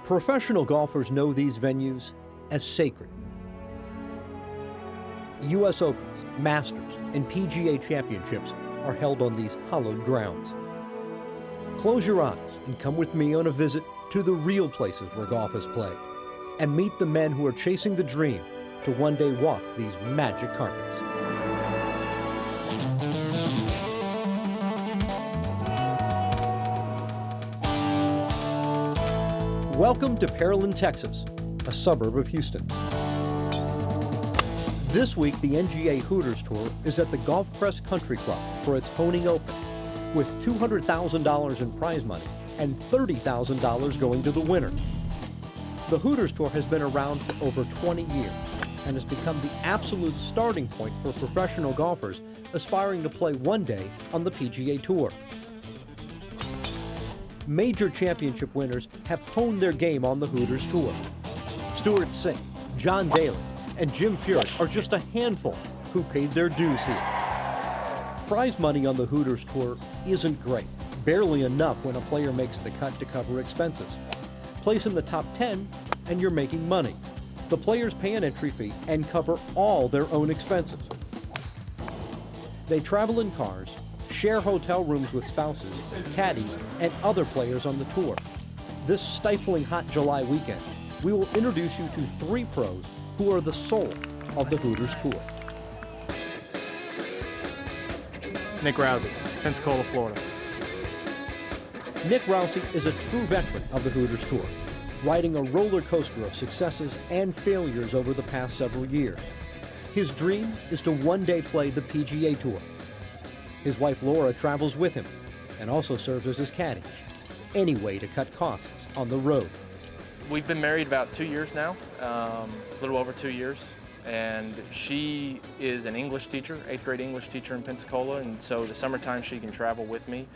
Professional golfers know these venues as sacred. U.S. Opens, Masters, and PGA Championships are held on these hallowed grounds. Close your eyes and come with me on a visit to the real places where golf is played, and meet the men who are chasing the dream to one day walk these magic carpets. Welcome to Pearland, Texas, a suburb of Houston. This week, the NGA Hooters Tour is at the Golf Crest Country Club for its Honing Open, with $200,000 in prize money and $30,000 going to the winner. The Hooters Tour has been around for over 20 years and has become the absolute starting point for professional golfers aspiring to play one day on the PGA Tour. Major championship winners have honed their game on the Hooters Tour. Stuart Sink, John Daly, and Jim Furyk are just a handful who paid their dues here. Prize money on the Hooters Tour isn't great, barely enough when a player makes the cut to cover expenses. Place in the top 10 and you're making money. The players pay an entry fee and cover all their own expenses. They travel in cars, share hotel rooms with spouses, caddies, and other players on the tour. This stifling hot July weekend, we will introduce you to three pros who are the soul of the Hooters Tour. Nick Rousey, Pensacola, Florida. Nick Rousey is a true veteran of the Hooters Tour, riding a roller coaster of successes and failures over the past several years. His dream is to one day play the PGA Tour. His wife Laura travels with him and also serves as his caddy, any way to cut costs on the road. We've been married about 2 years now, a little over 2 years, and she is an English teacher, 8th grade English teacher in Pensacola, and so the summertime she can travel with me.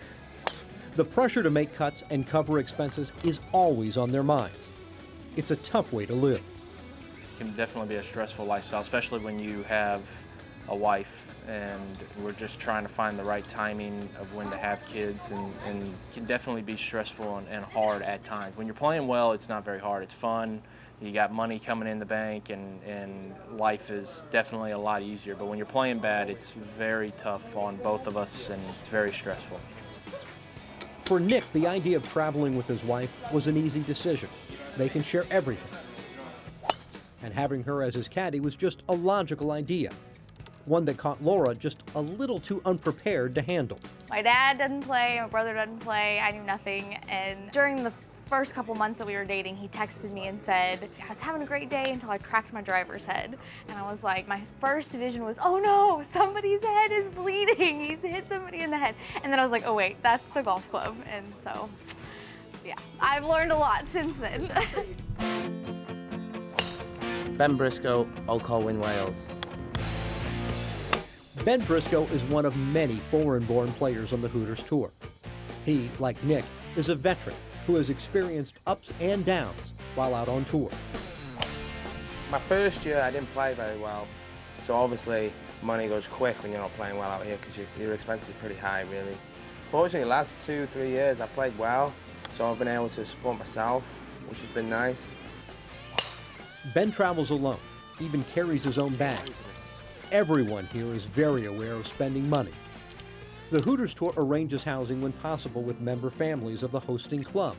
The pressure to make cuts and cover expenses is always on their minds. It's a tough way to live. It can definitely be a stressful lifestyle, especially when you have a wife and we're just trying to find the right timing of when to have kids, and can definitely be stressful and hard at times. When you're playing well, it's not very hard. It's fun. You got money coming in the bank, and life is definitely a lot easier. But when you're playing bad, it's very tough on both of us, and it's very stressful. For Nick, the idea of traveling with his wife was an easy decision. They can share everything. And having her as his caddy was just a logical idea, one that caught Laura just a little too unprepared to handle. My dad doesn't play, my brother doesn't play, I knew nothing, and during the first couple months that we were dating, he texted me and said, I was having a great day until I cracked my driver's head. And I was like, my first vision was, oh no, somebody's head is bleeding. He's hit somebody in the head. And then I was like, oh wait, that's the golf club. And so, yeah, I've learned a lot since then. Ben Briscoe, Old Colwyn, Wales. Ben Briscoe is one of many foreign-born players on the Hooters Tour. He, like Nick, is a veteran who has experienced ups and downs while out on tour. My first year, I didn't play very well, so obviously money goes quick when you're not playing well out here because your expenses are pretty high, really. Fortunately, the last 2-3 years, I played well, so I've been able to support myself, which has been nice. Ben travels alone, even carries his own bag. Everyone here is very aware of spending money. The Hooters Tour arranges housing when possible with member families of the hosting club.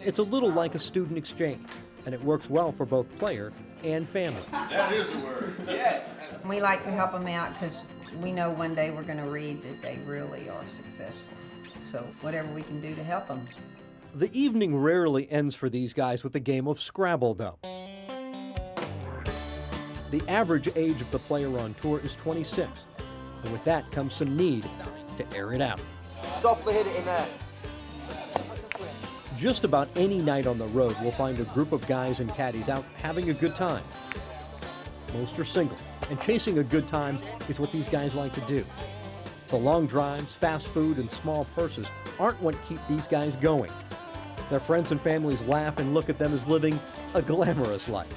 It's a little like a student exchange, and it works well for both player and family. That is a word. Yeah. We like to help them out because we know one day we're going to read that they really are successful. So whatever we can do to help them. The evening rarely ends for these guys with a game of Scrabble, though. The average age of the player on tour is 26, and with that comes some need to air it out. Softly hit it in there. Just about any night on the road, we'll find a group of guys and caddies out having a good time. Most are single, and chasing a good time is what these guys like to do. The long drives, fast food, and small purses aren't what keep these guys going. Their friends and families laugh and look at them as living a glamorous life.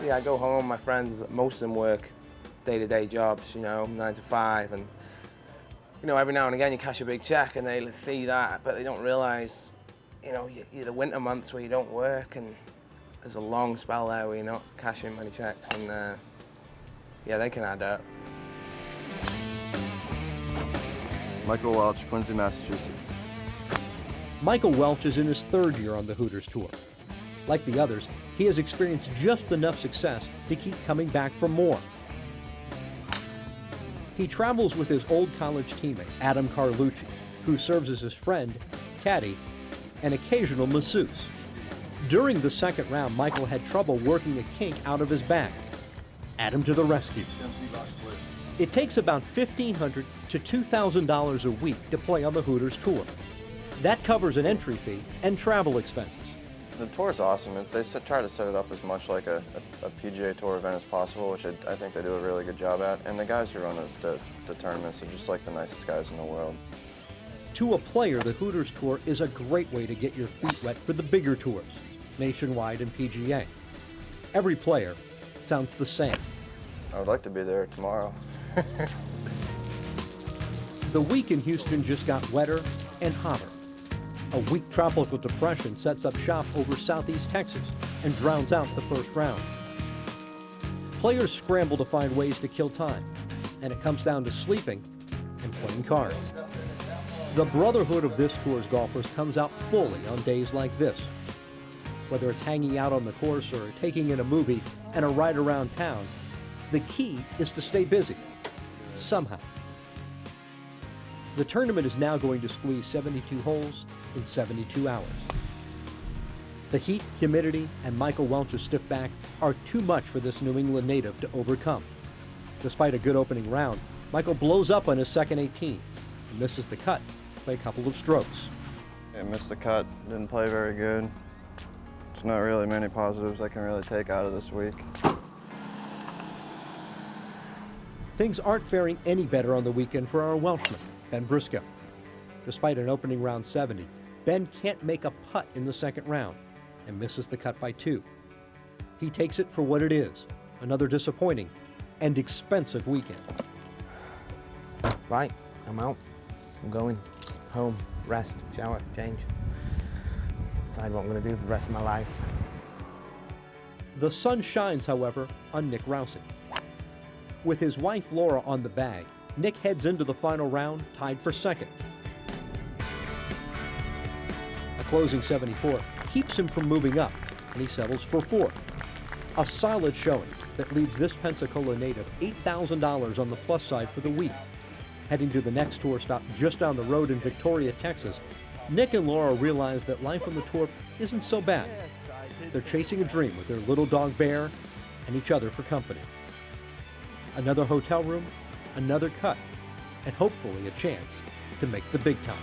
Yeah, I go home, my friends, most of them work day-to-day jobs, 9 to 5, and every now and again you cash a big check and they see that, but they don't realize you know, the winter months where you don't work, and there's a long spell there where you're not cashing many checks, and yeah, they can add up. Michael Welch, Quincy, Massachusetts. Michael Welch is in his third year on the Hooters tour. Like the others, he has experienced just enough success to keep coming back for more. He travels with his old college teammate, Adam Carlucci, who serves as his friend, caddy, and occasional masseuse. During the second round, Michael had trouble working a kink out of his back. Adam to the rescue. It takes about $1,500 to $2,000 a week to play on the Hooters tour. That covers an entry fee and travel expenses. The tour's awesome. They try to set it up as much like a PGA Tour event as possible, which I think they do a really good job at. And the guys who run the tournaments are just like the nicest guys in the world. To a player, the Hooters tour is a great way to get your feet wet for the bigger tours, Nationwide and PGA. Every player sounds the same. I would like to be there tomorrow. The week in Houston just got wetter and hotter. A weak tropical depression sets up shop over southeast Texas and drowns out the first round. Players scramble to find ways to kill time, and it comes down to sleeping and playing cards. The brotherhood of this tour's golfers comes out fully on days like this. Whether it's hanging out on the course or taking in a movie and a ride around town, the key is to stay busy, somehow. The tournament is now going to squeeze 72 holes in 72 hours. The heat, humidity, and Michael Welch's stiff back are too much for this New England native to overcome. Despite a good opening round, Michael blows up on his second 18 and misses the cut by a couple of strokes. I missed the cut, didn't play very good. It's not really many positives I can really take out of this week. Things aren't faring any better on the weekend for our Welshman, Ben Briscoe. Despite an opening round 70, Ben can't make a putt in the second round and misses the cut by 2. He takes it for what it is, another disappointing and expensive weekend. Right, I'm out. I'm going home, rest, shower, change. Decide what I'm going to do for the rest of my life. The sun shines, however, on Nick Rousey. With his wife Laura on the bag, Nick heads into the final round tied for second. A closing 74 keeps him from moving up, and he settles for fourth. A solid showing that leaves this Pensacola native $8,000 on the plus side for the week. Heading to the next tour stop just down the road in Victoria, Texas, Nick and Laura realize that life on the tour isn't so bad. They're chasing a dream with their little dog Bear and each other for company. Another hotel room, another cut, and hopefully a chance to make the big time.